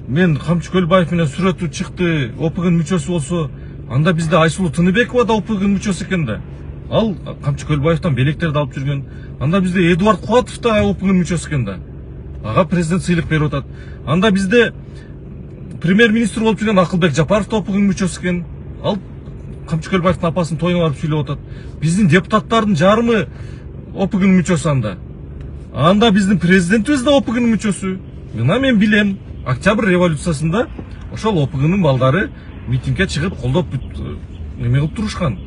мен Камчы Көлбаев менен сүрөтү чыкты, ОПГнын мүчөсү болсо, анда бизде Айсулуу Тыныбекова да ОПГнын мүчөсү экен да. Ал Камчы Көлбаевтан белектерди алып жүргөн. Анда бизде Эдуард Кубатов да ОПГнын мүчөсү экен да. Ага президент сыйлык берип атат. Анда бизде премьер-министр болуп жүргөн Акылбек Жапаров да ОПГнын мүчөсү экен. Ал Камчы Көлбаевдин апасынын тоюна барып сүйлөп атат. Биздин депутаттардын жарымы ОПГнын мүчөсү анда. Анда биздин президентибиз да ОПГнын мүчөсү. Мына мен билем, Октябрь революциясында ошол ОПГнын балдары митингге чыгып колдоп неме кылып турушкан.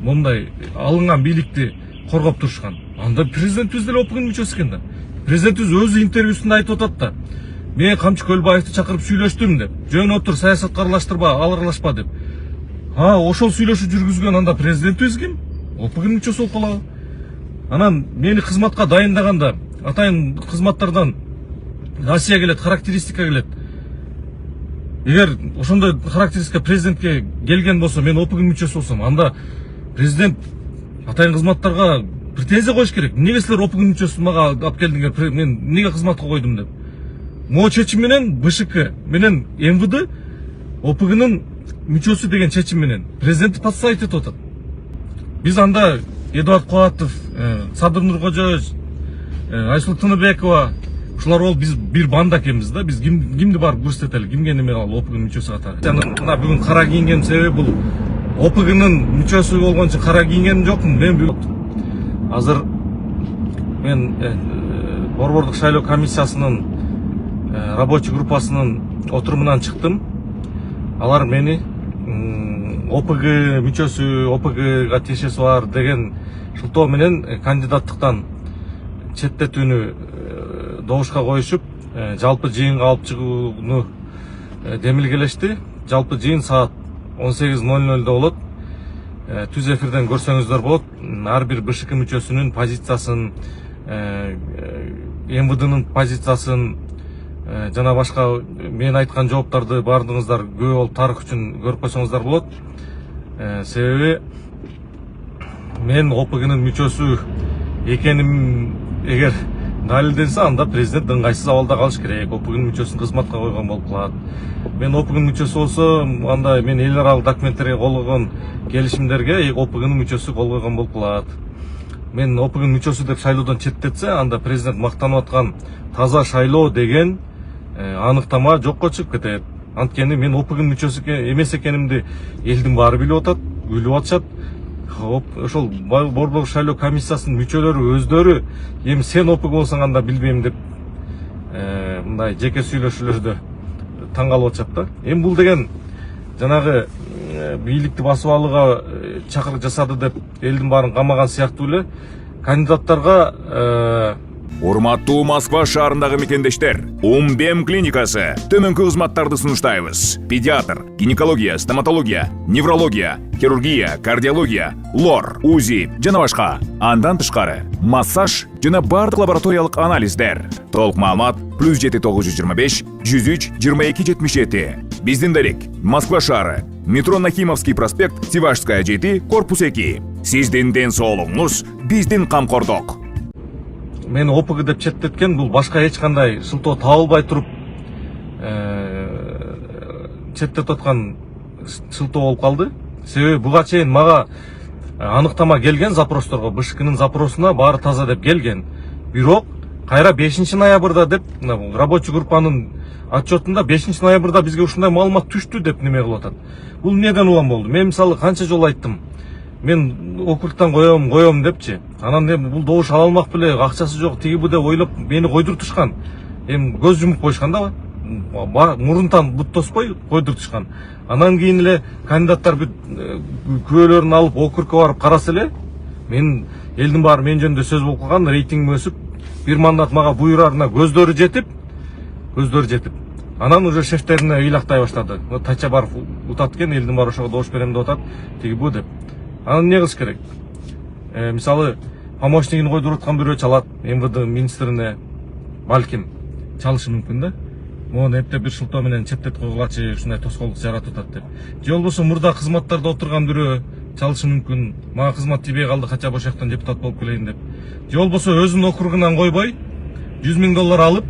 Мондай алынган бийликти коргоп турушкан. Анда президентибиз деле ОПГнын мүчөсү экен да. Президентибиз өзү интервьюсунда айтып атат да. Мен Камчы Көлбаевди чакырып сүйлөштүм деп. Жөн отур, саясатка аралашпа деп. Ошол сүйлөшүү жүргүзгөн анда президентибиз ким? ОПГнын мүчөсү болуп калабы? Анан мени кызматка дайындаганда атайын кызматтардан Россия келет, характеристика келет. Эгер ошондой характеристика президентке келген болсо, мен ОПГнын мүчөсү болсом, анда президент атайын кызматтарга претензия коюш керек. Эмнеге силер ОПГнын мүчөсүн мага алып келдиңер? Мен эмнеге кызматка койдум деп. Могу чечим менен БШК менен МВД ОПГнын мүчөсү деген чечим менен президентти подставить этип атат. Биз анда Эдуард Кубатов, Садыр Нуркожоевич, Айсулуу Тыныбекова, ушулар болуп биз бир банда экенбиз да. Биз кимди барып көрсөтөлү, кимге неме кылалы ОПГнын мүчөсү катары. Мына бүгүн кара кийинген себеби бул ОПГнын мүчөсү болгон үчүн кара кийинген жокмун. Мен азыр мен борбордук шайлоо комиссиясынын рабочий группасынын отурумунан чыктым. Алар мени ОПГ мүчөсү, ОПГга тиешеси бар деген шылтоо менен кандидаттыктан четтетүүнү добушка коюшуп, жалпы жыйынга алып чыгууну демилгелешти. Жалпы жыйын саат 18:00 болот. Түз эфирден көрсөңүздөр болот. Ар бир БШК мүчөсүнүн позициясын, МВДнын позициясын, жана башка мен айткан жооптарды баардыгыңыздар күбө болуп тарых үчүн көрүп койсоңуздар болот. Себеби мен ОПГнын мүчөсү экеним эгер далилденсе, анда президент ыңгайсыз абалда калыш керек. ОПГнын мүчөсүн кызматка койгон болуп калат. Мен ОПГнын мүчөсү болсо, анда мен эл аралык документтерге кол койгон келишимдерге ОПГнын мүчөсү кол койгон болуп калат. Мен ОПГнын мүчөсү деп шайлоодон четтетсе, анда президент мактанып аткан таза шайлоо деген аныктама жокко чыгып кетет. Анткени мен ОПГнын мүчөсү эмес экенимди элдин баары билип атат, күлүп атышат. Ошол борбордук шайлоо комиссиясынын мүчөлөрү өздөрү эми сен ОПГ болсоң анда билбейм деп мындай жеке сүйлөшүүлөрдө таң калып атышат да. Эми бул деген жанагы бийликти басып алууга чакырык жасады деп элдин баарын камаган сыяктуу эле кандидаттарга. Урматтуу Москва шаарындагы мекендештер, Умбем клиникасы төмөнкү кызматтарды сунуштайбыз. Педиатр, гинекология, стоматология, неврология, хирургия, кардиология, лор, УЗИ жана башка. Андан тышкары массаж жана бардык лабораториялык анализдер. Толук маалымат +7 925 103 22 77. Биздин дарек Москва шаары, метро Нахимовский проспект, Севашская 7, корпус 2. Сиздин ден соолугуңуз биздин камкордук. Мени ОПГ деп четтеткен, бул башка эч кандай шылтоо табылбай туруп четтетип аткан шылтоо болуп калды. Себеби буга чейин мага аныктама келген запросторго, БШКнын запросуна баары таза деп келген. Бирок кайра 5 ноябрда деп рабочий группанын отчетунда 5 ноябрда бизге ушундай маалымат түштү деп неме кылып атат. Бул эмнеден улам болду? Мен мисалы канча жолу айттым. Мен округтан коем депчи. Анан эми бул добуш ала алмак беле, акчасы жок, тиги бу деп ойлоп мени койдуртушкан. Эми көз жумуп коюшкан да. Мурунтан бут тоспой койдуртушкан. Анан кийин эле кандидаттар күбөлөрүн алып округка барып караса эле, мен элдин баары мен жөнүндө сөз болуп калган, рейтингим өсүп, бир мандат мага буйрарына көздөрү жетип, анан уже шефтерине ыйлактай баштады. Тача барып утат экен, элдин баары ошого добуш берем деп атат, тиги бу деп. Анан эмне кылыш керек? Мисалы, помощнигин койдуруп аткан бирөө чалат, МВД министрине балким чалышы мүмкүн да. Мону эптеп бир шылтоо менен четтетип койгулачы, ушундай тоскоолдук жаратып атат деп. Же болбосо мурда кызматтарда отурган бирөө чалышы мүмкүн. Мага кызмат тийбей калды, кача бош жактан депутат болуп келейин деп. Же болбосо өзүнүн округунан койбой, $100 000 алып,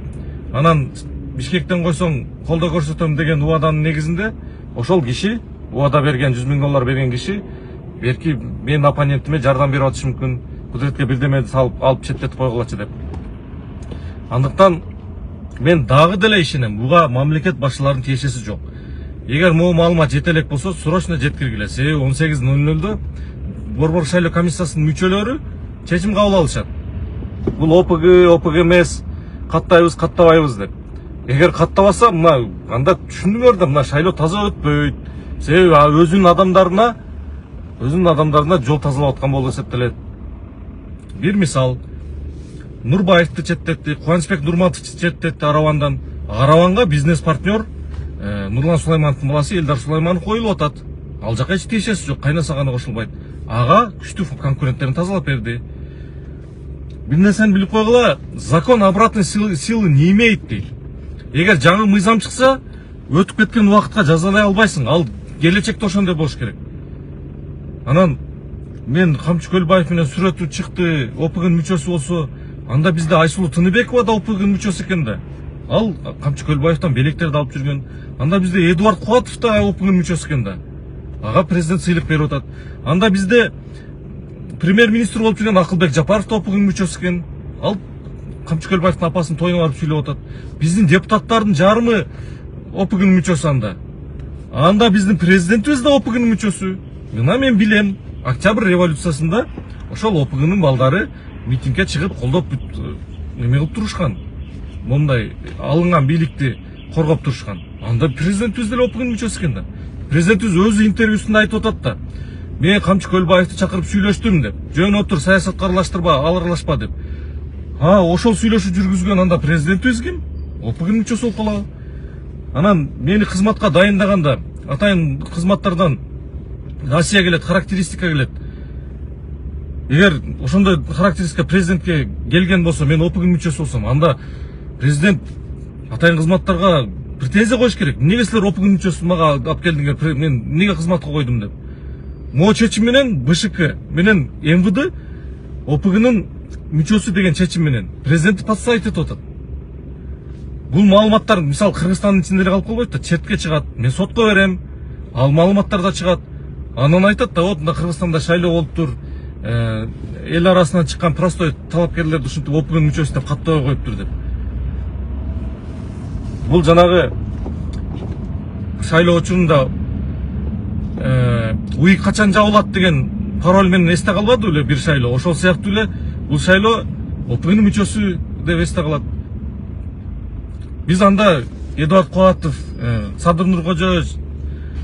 анан Бишкектен койсоң колдоо көрсөтөм деген убаданын негизинде ошол киши, убада берген 100 000 доллар берген киши берки менин оппонентиме жардам берип атышы мүмкүн, Кудретке бирдемени салып алып четтетип койгулачы деп. Андыктан мен дагы деле ишенем, буга мамлекет башчыларынын тиешеси жок. Эгер могу маалымат жете элек болсо, срочно жеткиргиле. Себеби 18:00 Борбор шайлоо комиссиясынын мүчөлөрү чечим кабыл алышат. Бул ОПГ эмес, каттайбыз, каттабайбыз деп. Эгер каттабаса, мына анда түшүндүңөр да, мына шайлоо таза өтпөйт. Себеби өзүнүн адамдарына жол тазалап аткан болуп эсептелет. Бир мисал, Нурбаевди четтетти, Кубанычбек Нурматовду четтетти Аравандан. Араванга бизнес партнер Нурлан Сулаймановдун баласы Элдар Сулайманов коюлуп атат. Ал жака эч тиешеси жок, кайнаса гана кошулбайт. Ага күчтүү конкуренттерин тазалап берди. Бир нерсени билип койгула, закон обратной силы не имеет дейт. Эгер жаңы мыйзам чыкса, өтүп кеткен убакытка жазалай албайсың. Ал келечекте ошондой болуш керек. Анан мен Камчы Көлбаев менен сүрөтү чыкты, ОПГнын мүчөсү болсо, анда бизде Айсулуу Тыныбекова да ОПГнын мүчөсү экен да. Ал Камчы Көлбаевден белектерди алып жүргөн. Анда бизде Эдуард Кубатов да ОПГнын мүчөсү экен да. Ага президент сыйлык берип атат. Анда бизде премьер-министр болуп жүргөн Акылбек Жапаров да ОПГнын мүчөсү экен. Ал Камчы Көлбаевдин апасынын тоюна барып сүйлөп атат. Биздин депутаттардын жарымы ОПГнын мүчөсү анда. Анда биздин президентибиз да ОПГнын мүчөсү. Мына мен билем, Октябрь революциясында ошол ОПГнын балдары митингге чыгып колдоп неме кылып турушкан. Мондай алынган бийликти коргоп турушкан. Анда президентибиз деле ОПГнын мүчөсү экен да. Президентибиз өзү интервьюсунда айтып атат да. Мен Камчы Көлбаевди чакырып сүйлөштүм деп. Жөн отур, саясатка аралашпа деп. Ошол сүйлөшүү жүргүзгөн анда президентибиз ким? ОПГнын мүчөсү болуп калабы? Анан мени кызматка дайындаганда атайын кызматтардан Россия келет, характеристика келет. Эгер ошондой характеристика президентке келген болсо, мен ОПГнын мүчөсү болсом, анда президент атайын кызматтарга претензия коюш керек. Эмнеге силер ОПГнын мүчөсүн мага алып келдиңер? Мен эмнеге кызматка койдум деп. Могу чечим менен БШК менен МВД ОПГнын мүчөсү деген чечим менен президентти подставить этип атат. Бул маалыматтар мисал Кыргызстандын ичинде эле калып калбайт да, четке чыгат. Мен сотко берем, ал маалыматтар да чыгат. Анан айтат да, вот мына Кыргызстанда шайлоо болуптур, эл арасынан чыккан простой талапкерлерди ушинтип ОПГнын мүчөсү деп каттабай коюптур деп. Бул жанагы шайлоо учурунда уй качан жабылат деген пароль менен эсте калбады беле бир шайлоо. Ошол сыяктуу эле бул шайлоо ОПГнын мүчөсү деп эсте калат. Биз анда Эдуард Кубатов, Садыр Нуркожоевич,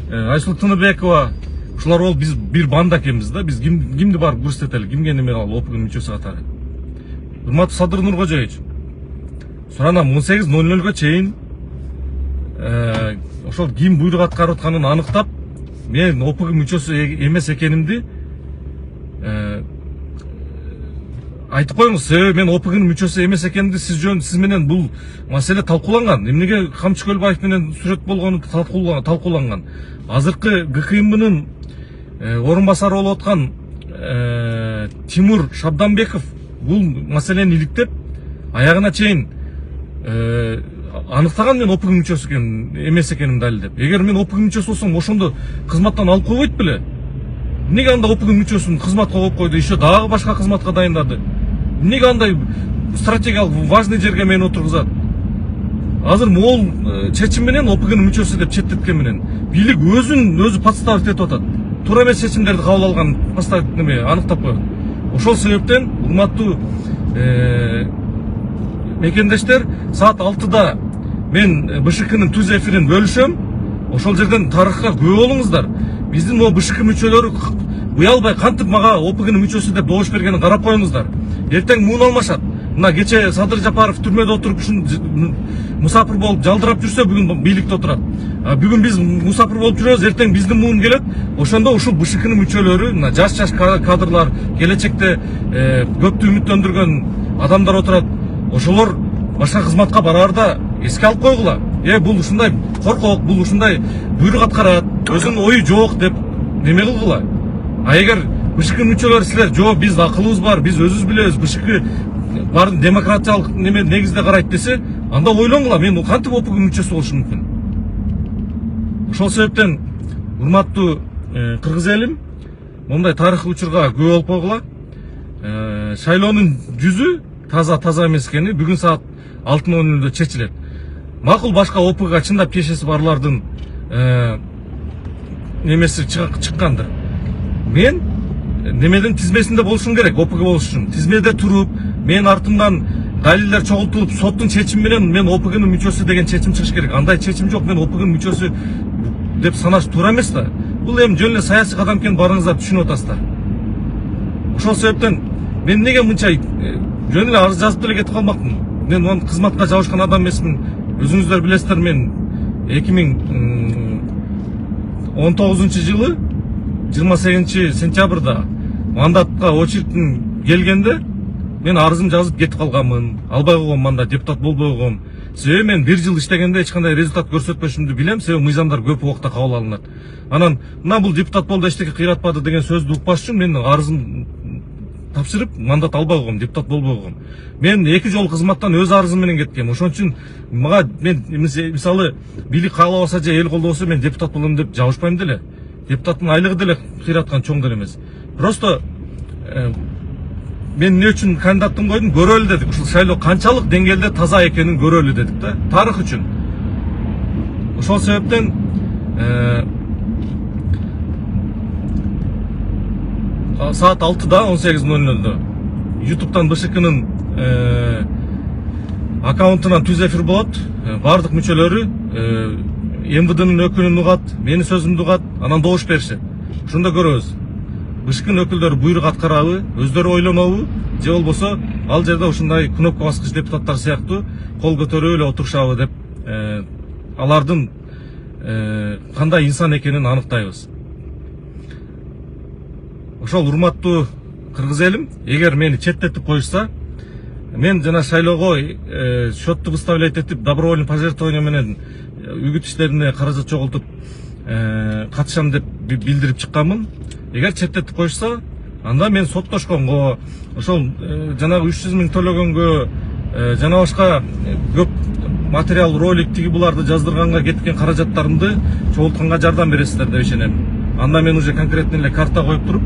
Айсулуу Тыныбекова, ушулар болуп биз бир банда экенбиз да. Биз кимди барып көрсөтөлү, кимге неме кылалы ОПГнын мүчөсү катары. Урматтуу Садыр Нуркожоевич, суранам 18:00 чейин ошол ким буйрук аткарып атканын аныктап, мен ОПГнын мүчөсү эмес экенимди айтып коюңуз. Себеби мен ОПГнын мүчөсү эмес экенимди сиз менен бул маселе талкууланган. Эмнеге Камчы Көлбаев менен сүрөт болгону талкууланган. Азыркы ГКМнын орун басары болуп аткан Тимур Шабданбеков бул маселени иликтеп, аягына чейин аныктаган мен ОПГнын мүчөсү эмес экенимди далилдеп. Эгер мен ОПГнын мүчөсү болсом, ошондо кызматтан алып койбойт беле? Эмнеге анда ОПГнын мүчөсүн кызматка коюп койду, еще дагы башка кызматка дайындады? Эмнеге андай стратегиялык важный жерге мени отургузат? Азыр могул чечим менен ОПГнын мүчөсү деп четтеткен менен бийлик өзү подставить этип атат. Туура эмес чечимдерди кабыл алган подставить неме аныктап коет. Ошол себептен урматтуу мекендештер, саат 6-да мен БШКнын түз эфирин бөлүшөм. Ошол жерден тарыхка күбө болуңуздар. Биздин могу БШК мүчөлөрү уялбай кантип мага ОПГнын мүчөсү деп добуш бергенин карап коюңуздар. Эртең муун алмашат. Мына кече Садыр Жапаров түрмөдө отуруп ушун мусапыр болуп жалдырап жүрсө, бүгүн бийликте отурат. Бүгүн биз мусапыр болуп жүрөбүз, эртең биздин муун келет. Ошондо ушул БШКнын мүчөлөрү, мына жаш кадрлар, келечекте көптү үмүттөндүргөн адамдар отурат. Ошолор башка кызматка бараарда эске алып койгула. Бул ушундай коркок, бул ушундай буйрук аткарат, өзүнүн ою жок деп неме кылгыла. Эгер БШКнын мүчөлөрү силер жок, биз акылыбыз бар, биз өзүбүз билебиз, БШК бар демократиялык неме негизде карайт десе, анда ойлоңула, мен кантип ОПГ мүчөсү болушум мүмкүн? Ошол себептен урматтуу кыргыз элим, мондай тарыхый учурга күбө болуп койгула. Шайлоонун жүзү таза эмес экени бүгүн саат 6:00 чечилет. Макул башка ОПГга чындап кешеси барлардын немеси чыккандыр. Мен немеден тизмесинде болушум керек, ОПГ болуш үчүн. Тизмеде туруп, мен артымдан далилдер чогултулуп, соттун чечими менен мен ОПГнын мүчөсү деген чечим чыгыш керек. Андай чечим жок, мен ОПГнын мүчөсү деп санаш туура эмес да. Бул эми жөн эле саясий кадам экенин барыңыздар түшүнүп атасыздар. Ошол себептен мен неге мынча жөн эле арыз жазып деле кетип калмакмын. Мен ону кызматка жабышкан адам эмесмин. Өзүңүздөр билесиздер, мен 2019 жылы 28 сентябрда мандатка очередтин келгенде мен арызым жазып кетип калганмын. Албай койгом, мында депутат болбой койгом. Себеби мен 1 жыл иштегенде эч кандай результат көрсөтпөшүмдү билем, себеби мыйзамдар көп убакта кабыл алынат. Анан мына бул депутат болду, эчтеке кыйратпады деген сөздү укпаш үчүн мен арызым тапшырып мандат албай койгом, депутат болбой койгом. Мен 2 жолу кызматтан өз арызым менен кеткем. Ошон үчүн мага мен мисалы бийлик каалабаса же эл колдобосо мен депутат болом деп жабышпайм деле. Депутаттын айлыгы деле кыйраткан чоң деле эмес. Просто мен эмне үчүн кандидаттын койдум, көрөлү дедик. Ушул шайлоо канчалык деңгээлде таза экенин көрөлү дедик да, тарых үчүн. Ошол себептен саат 6-да 18:00 YouTube'дан БШКнын аккаунтунан түз эфир болот. Бардык мүчөлөрү МВДнын өкүлүн угат, менин сөзүмдү угат, анан добуш беришет. Ошондо көрөбүз. БШКнын өкүлдөрү буйрук аткарабы, өздөрү ойлонобу, же болбосо ал жерде ушундай кнопка баскыч депутаттар сыяктуу кол көтөрүп эле отурушабы деп алардын кандай инсан экенин аныктайбыз. Ошол урматтуу кыргыз элим, эгер мени четтетип коюшса, мен жана шайлоого счетту выставлять этип, добровольный пожертвование менен үгүт иштерине каражат чогултуп катышам деп билдирип чыкканмын. Эгер четтетип коюшса, анда мен соттошконго, ошол жанагы 300 000 төлөгөнгө, жана башка көп материал, ролик, тиги буларды жаздырганга кеткен каражаттарымды чогултканга жардам бересиздер деп ишенем. Анда мен уже конкретно эле карта коюп туруп,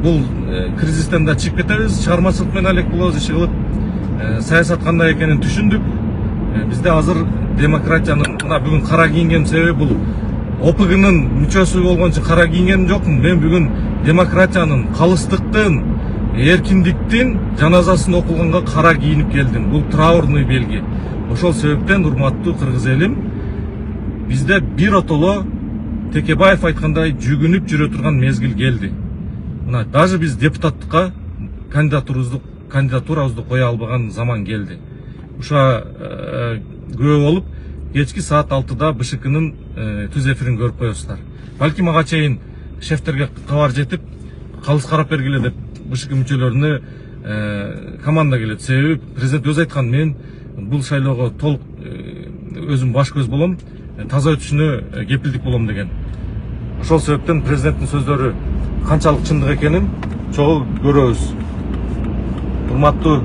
бул кризистен да чыгып кетебиз, чыгармачылык менен алек болобуз, иши кылып, саясат кандай экенин түшүндүк. Бизде азыр демократиянын мына бүгүн кара кийинген себеби бул ОПГнын мүчөсү болгон үчүн кара кийинген жокмун. Мен бүгүн демократиянын, калыстыктын, эркиндиктин жаназасын окулганга кара кийинип келдим. Бул траурный белги. Ошол себептен урматтуу кыргыз элим, бизде бир отоло Текебаев айткандай жүгүнүп жүрө турган мезгил келди. Мына даже биз депутаттыкка кандидатурабызды кое албаган заман келди. Уша күбө болуп, кечки саат 6-да БШКнын түз эфирин көрүп коесуздар. Балки мага чейин шефтерге кабар жетип, калыс карап бергиле деп БШК мүчөлөрүнө команда келет. Себеби президент өзү айткан, мен бул шайлоого толук өзүм баш көз болом, таза өтүшүнө кепилдик болом деген. Ошол себептен президенттин сөздөрү канчалык чындык экенин чогуу көрөбүз. Урматтуу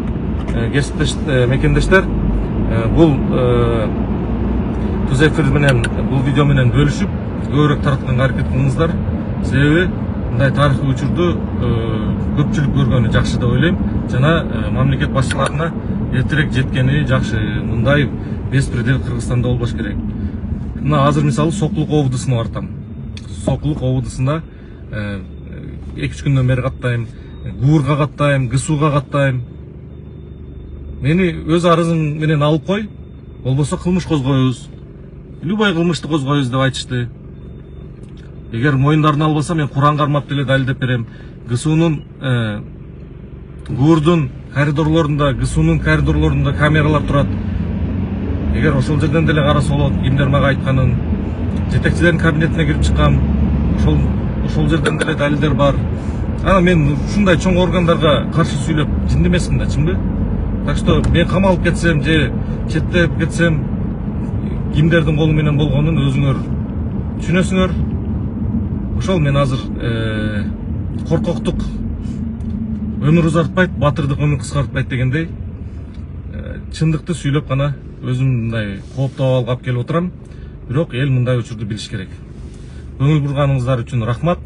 мекендештер, бул түз эфир менен, бул видео менен бөлүшүп, көбүрөөк таратканга аракет кылыңыздар. Себеби мындай тарыхый учурду көпчүлүк көргөнү жакшы деп ойлойм. Жана мамлекет башчыларына эртерээк жеткени жакшы. Мындай беспредел Кыргызстанда болбош керек. Мына азыр мисалы Сокулук ОВДсына бартам. Сокулук ОВДсына 2-3 күндөн бери каттайм, ГУРга каттайм, ГСУга каттайм. Мени өз арызым менен алып кой, болбосо кылмыш козгоебуз. Любой кылмышты козгоебуз деп айтышты. Эгер моюндарына албаса, мен Куран кармап деле далилдеп берем. ГСУнун, ГУРдун коридорлорунда, ГСУнун коридорлорунда камералар турат. Эгер ошол жерден деле караса болот, кимдер мага айтканын, жетекчилердин кабинетине кирип чыккам, ошол жерден деле далилдер бар. Ана мен ушундай чоң органдарга каршы сүйлөп жинди эмесмин да, чынбы? Так что мен камалып кетсем же четтеп кетсем, кимдердин колу менен болгонун өзүңөр түшүнөсүңөр. Ошол мен азыр коркоктук өмүр узартпайт, батырдык өмүр кыскартпайт дегендей, чындыкты сүйлөп гана өзүм мындай кооптоо абалга алып келип отурам. Бирок эл мындай учурду билиш керек. Көңүл бурганыңыздар үчүн рахмат.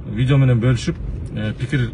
Видео менен бөлүшүп, пикир